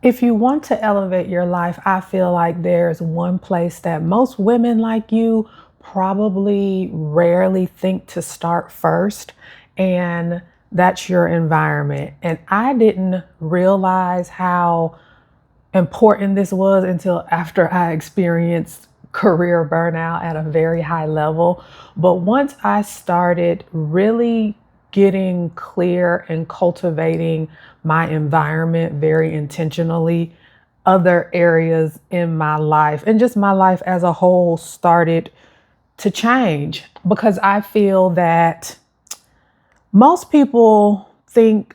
If you want to elevate your life, I feel like there's one place that most women like you probably rarely think to start first, and that's your environment. And I didn't realize how important this was until after I experienced career burnout at a very high level. But once I started really getting clear and cultivating my environment very intentionally, other areas in my life and just my life as a whole started to change, because I feel that most people think,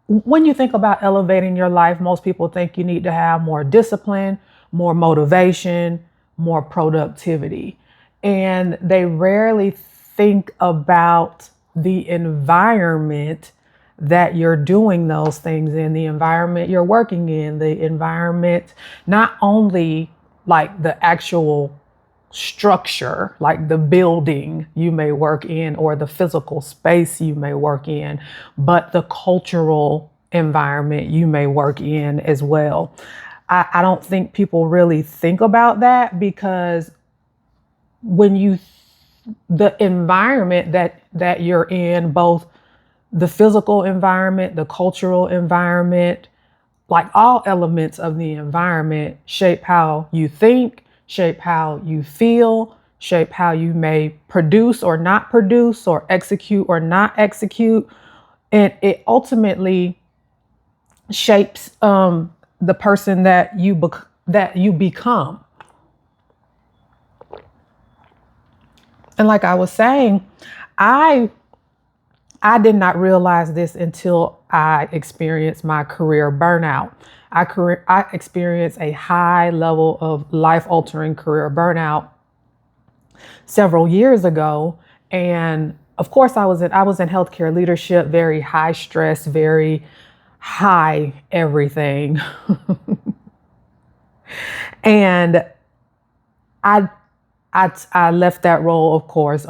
when you think about elevating your life, most people think you need to have more discipline, more motivation, more productivity. And they rarely think about the environment that you're doing those things in, the environment you're working in, the environment, not only like the actual structure, like the building you may work in or the physical space you may work in, but the cultural environment you may work in as well. I don't think people really think about that, because when you, the environment that you're in, both the physical environment, the cultural environment, like all elements of the environment shape how you think, shape how you feel, shape how you may produce or not produce, or execute or not execute. And it ultimately shapes the person that you become. And like I was saying, I did not realize this until I experienced my career burnout. I experienced a high level of life-altering career burnout several years ago. And of course, I was in healthcare leadership, very high stress, very high everything. And I I left that role, of course,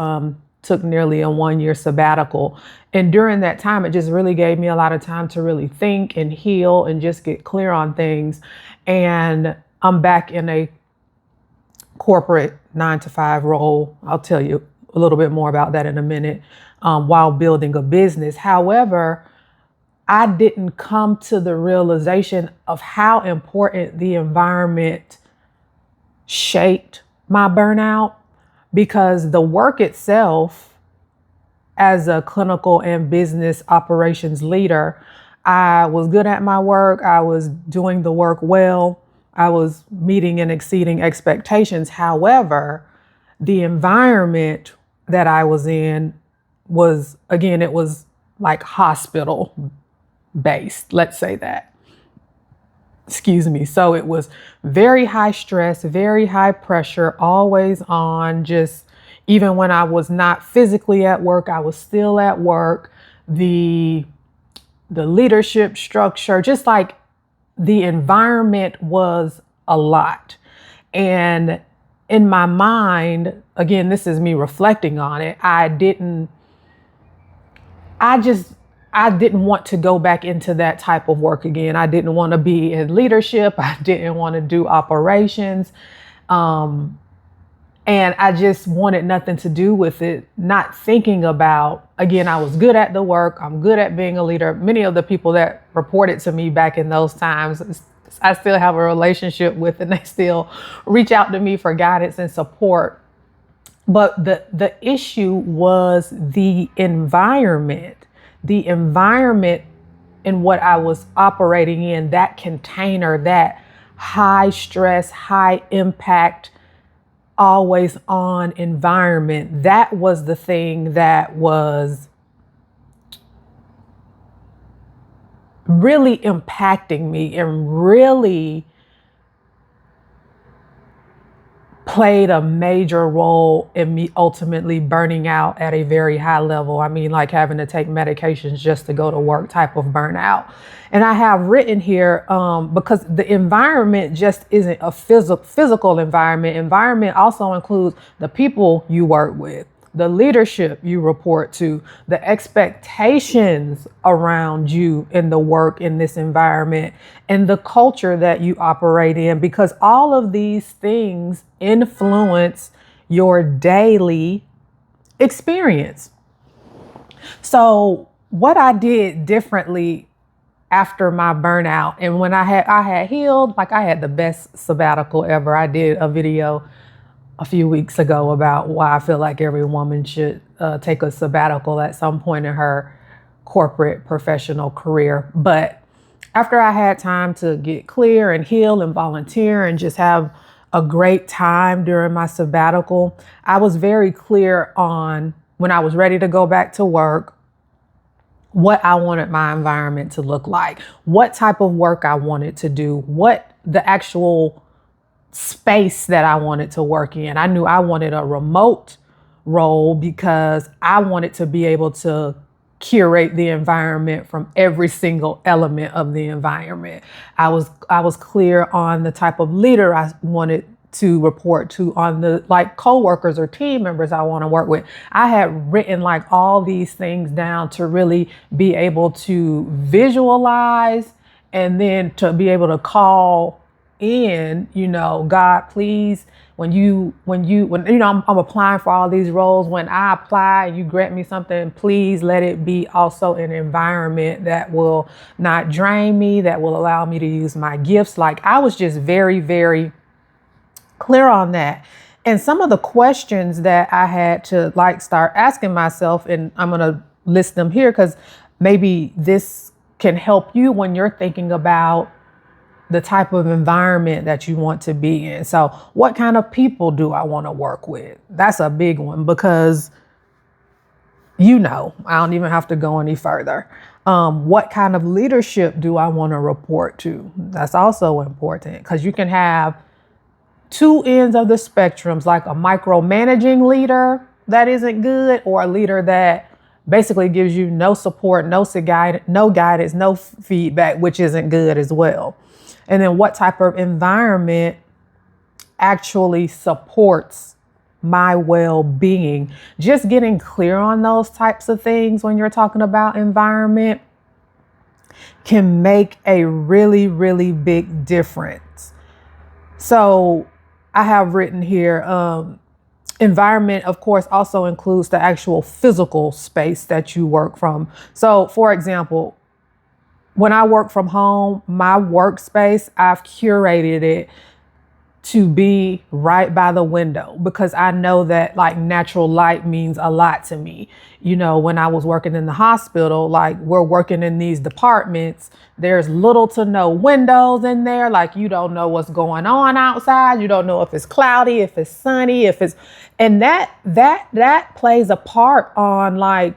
took nearly a 1 year sabbatical. And during that time, it just really gave me a lot of time to really think and heal and just get clear on things. And I'm back in a corporate 9 to 5 role. I'll tell you a little bit more about that in a minute, while building a business. However, I didn't come to the realization of how important the environment shaped my burnout, because the work itself, as a clinical and business operations leader, I was good at my work. I was doing the work well. I was meeting and exceeding expectations. However, the environment that I was in was, again, it was like hospital based, let's say that. Excuse me. So it was very high stress, very high pressure, always on. Just even when I was not physically at work, I was still at work. The leadership structure, just like the environment was a lot. And in my mind, again, this is me reflecting on it, I didn't want to go back into that type of work again. I didn't want to be in leadership. I didn't want to do operations. And I just wanted nothing to do with it, not thinking about, again, I was good at the work. I'm good at being a leader. Many of the people that reported to me back in those times, I still have a relationship with, and they still reach out to me for guidance and support. But the issue was the environment in what I was operating in, that container, that high stress, high impact, always on environment. That was the thing that was really impacting me and really played a major role in me ultimately burning out at a very high level. I mean, like having to take medications just to go to work type of burnout. And I have written here, because the environment just isn't a physical environment. Environment also includes the people you work with, the leadership you report to, the expectations around you in the work in this environment, and the culture that you operate in, because all of these things influence your daily experience. So what I did differently after my burnout, and when I had healed, like I had the best sabbatical ever. I did a video a few weeks ago about why I feel like every woman should take a sabbatical at some point in her corporate professional career. But after I had time to get clear and heal and volunteer and just have a great time during my sabbatical, I was very clear on, when I was ready to go back to work, what I wanted my environment to look like, what type of work I wanted to do, what the actual space that I wanted to work in. I knew I wanted a remote role because I wanted to be able to curate the environment from every single element of the environment. I was clear on the type of leader I wanted to report to, on the like coworkers or team members I want to work with. I had written like all these things down to really be able to visualize, and then to be able to call in, God, please, when I'm applying for all these roles, when I apply and you grant me something, please let it be also an environment that will not drain me, that will allow me to use my gifts. Like, I was just very, very clear on that. And some of the questions that I had to like start asking myself, and I'm going to list them here because maybe this can help you when you're thinking about the type of environment that you want to be in. So what kind of people do I want to work with? That's a big one, because I don't even have to go any further. What kind of leadership do I want to report to? That's also important, because you can have two ends of the spectrums, like a micromanaging leader that isn't good, or a leader that basically gives you no support, no guidance, no feedback, which isn't good as well. And then what type of environment actually supports my well-being? Just getting clear on those types of things when you're talking about environment can make a really, really big difference. So I have written here, environment, of course, also includes the actual physical space that you work from. So, for example, when I work from home, my workspace, I've curated it to be right by the window, because I know that like natural light means a lot to me. When I was working in the hospital, like we're working in these departments, there's little to no windows in there. Like, you don't know what's going on outside. You don't know if it's cloudy, if it's sunny, and that plays a part on like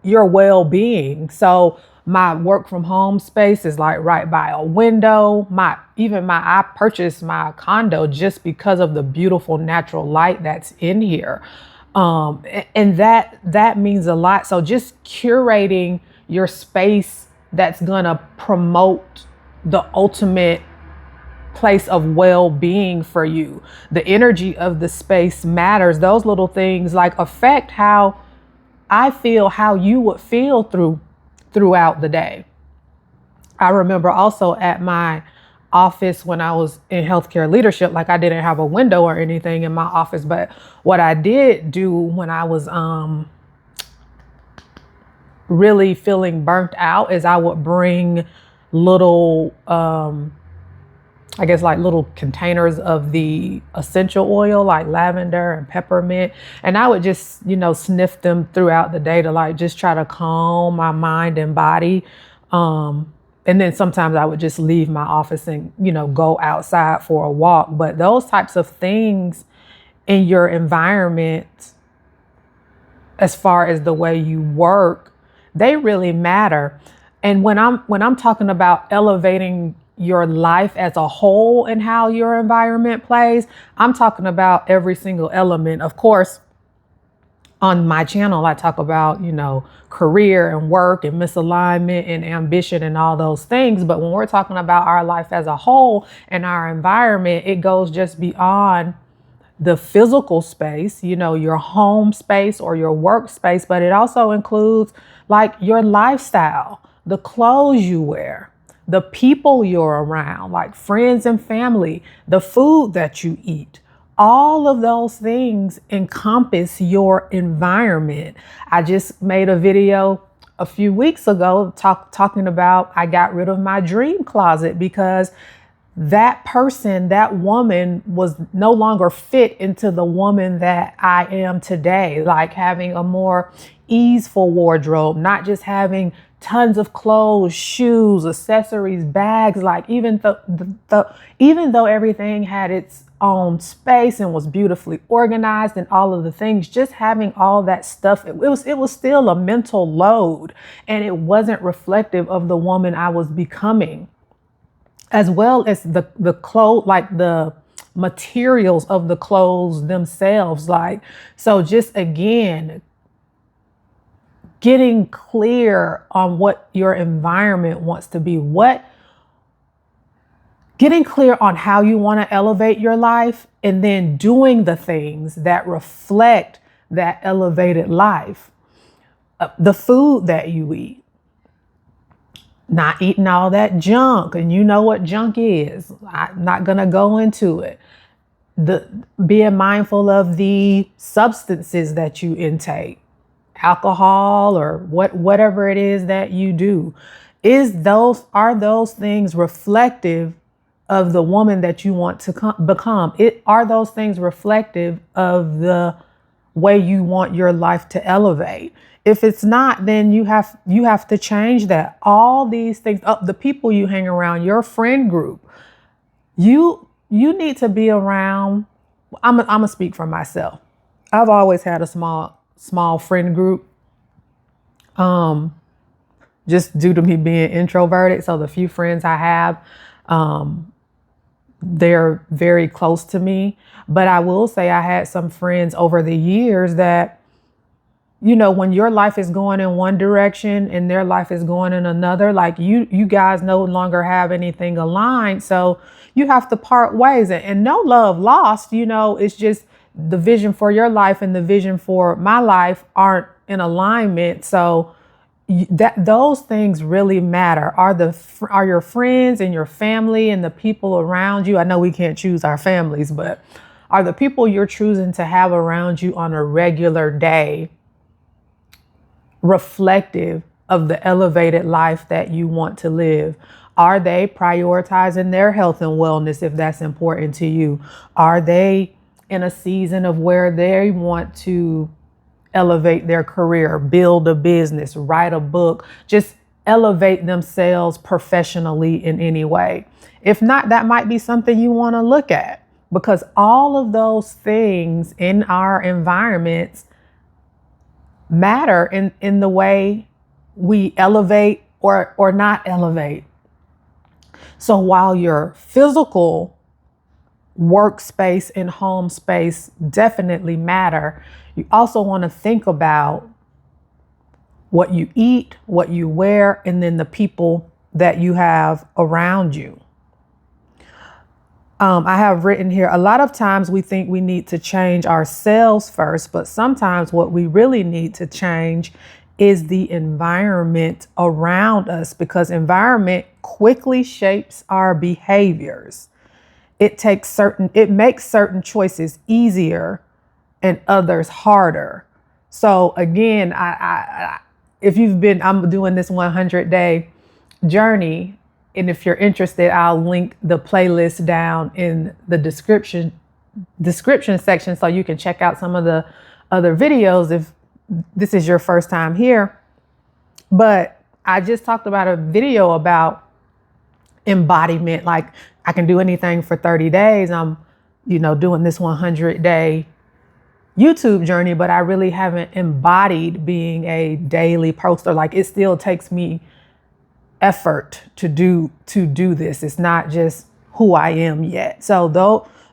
your well-being. So my work from home space is like right by a window. I purchased my condo just because of the beautiful natural light that's in here. And that means a lot. So just curating your space that's gonna promote the ultimate place of well-being for you. The energy of the space matters. Those little things like affect how I feel, how you would feel throughout the day. I remember also at my office when I was in healthcare leadership, like I didn't have a window or anything in my office, but what I did do when I was really feeling burnt out is I would bring little little containers of the essential oil, like lavender and peppermint. And I would just, sniff them throughout the day to like just try to calm my mind and body. And then sometimes I would just leave my office and, go outside for a walk. But those types of things in your environment, as far as the way you work, they really matter. And when I'm talking about elevating your life as a whole and how your environment plays, I'm talking about every single element. Of course, on my channel, I talk about, career and work and misalignment and ambition and all those things. But when we're talking about our life as a whole and our environment, it goes just beyond the physical space, your home space or your workspace, but it also includes like your lifestyle, the clothes you wear, the people you're around, like friends and family, the food that you eat. All of those things encompass your environment. I just made a video a few weeks ago talking about I got rid of my dream closet because that person, that woman was no longer fit into the woman that I am today. Like having a more easeful wardrobe, not just having tons of clothes, shoes, accessories, bags. Like even though everything had its own space and was beautifully organized and all of the things, just having all that stuff, it was still a mental load, and it wasn't reflective of the woman I was becoming, as well as the clothes, like the materials of the clothes themselves. Like, so just again, getting clear on what your environment wants to be, getting clear on how you want to elevate your life, and then doing the things that reflect that elevated life. The food that you eat, not eating all that junk, and you know what junk is. I'm not going to go into it. Being mindful of the substances that you intake, alcohol or whatever it is that you do. Are those things reflective of the woman that you want to become? Are those things reflective of the way you want your life to elevate? If it's not, then you have to change that. All these things, the people you hang around, your friend group, you need to be around. I'm gonna speak for myself. I've always had a small friend group, just due to me being introverted. So the few friends I have, they're very close to me. But I will say I had some friends over the years that, when your life is going in one direction and their life is going in another, like you guys no longer have anything aligned. So you have to part ways, and no love lost. It's just the vision for your life and the vision for my life aren't in alignment. So those things really matter. Are your friends and your family and the people around you? I know we can't choose our families, but are the people you're choosing to have around you on a regular day reflective of the elevated life that you want to live? Are they prioritizing their health and wellness if that's important to you? Are they in a season of where they want to elevate their career, build a business, write a book, just elevate themselves professionally in any way? If not, that might be something you want to look at, because all of those things in our environments matter in the way we elevate or not elevate. So while your physical workspace and home space definitely matter, you also want to think about what you eat, what you wear, and then the people that you have around you. I have written here, a lot of times we think we need to change ourselves first, but sometimes what we really need to change is the environment around us, because environment quickly shapes our behaviors. It makes certain choices easier and others harder. So again, I'm doing this 100-day journey. And if you're interested, I'll link the playlist down in the description section, so you can check out some of the other videos if this is your first time here. But I just talked about a video about embodiment. Like, I can do anything for 30 days. I'm, doing this 100-day YouTube journey, but I really haven't embodied being a daily poster. Like, it still takes me effort to do this. It's not just who I am yet. So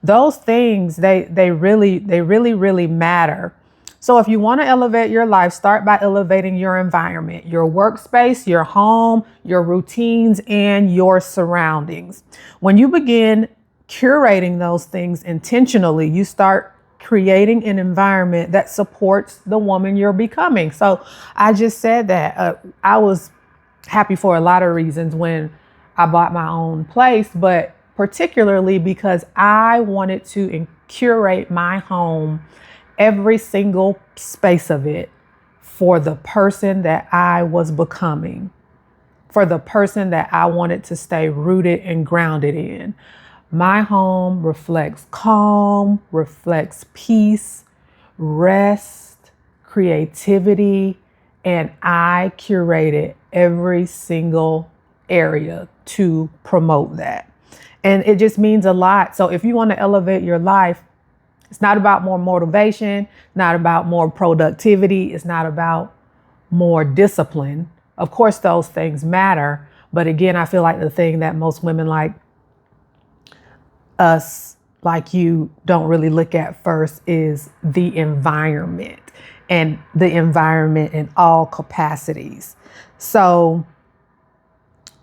those things, they really matter. So if you want to elevate your life, start by elevating your environment, your workspace, your home, your routines, and your surroundings. When you begin curating those things intentionally, you start creating an environment that supports the woman you're becoming. So I just said that I was happy for a lot of reasons when I bought my own place, but particularly because I wanted to curate my home, every single space of it, for the person that I was becoming, for the person that I wanted to stay rooted and grounded in. My home reflects calm, reflects peace, rest, creativity, and I curated every single area to promote that. And it just means a lot. So if you want to elevate your life, it's not about more motivation, not about more productivity, it's not about more discipline. Of course, those things matter. But again, I feel like the thing that most women like us, like you, don't really look at first is the environment, and the environment in all capacities. So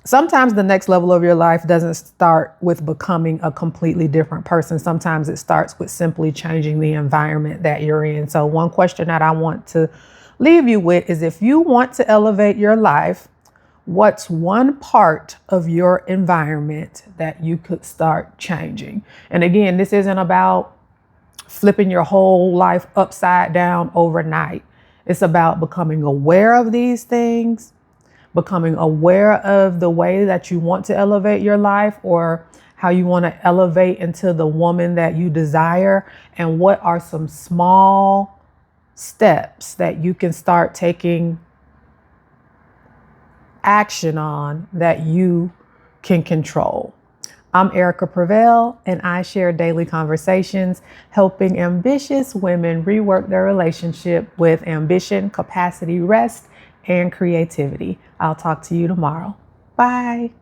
sometimes the next level of your life doesn't start with becoming a completely different person. Sometimes it starts with simply changing the environment that you're in. So one question that I want to leave you with is, if you want to elevate your life, what's one part of your environment that you could start changing? And again, this isn't about flipping your whole life upside down overnight. It's about becoming aware of these things, becoming aware of the way that you want to elevate your life, or how you want to elevate into the woman that you desire, and what are some small steps that you can start taking action on that you can control. I'm Erica Prevail, and I share daily conversations helping ambitious women rework their relationship with ambition, capacity, rest, and creativity. I'll talk to you tomorrow. Bye.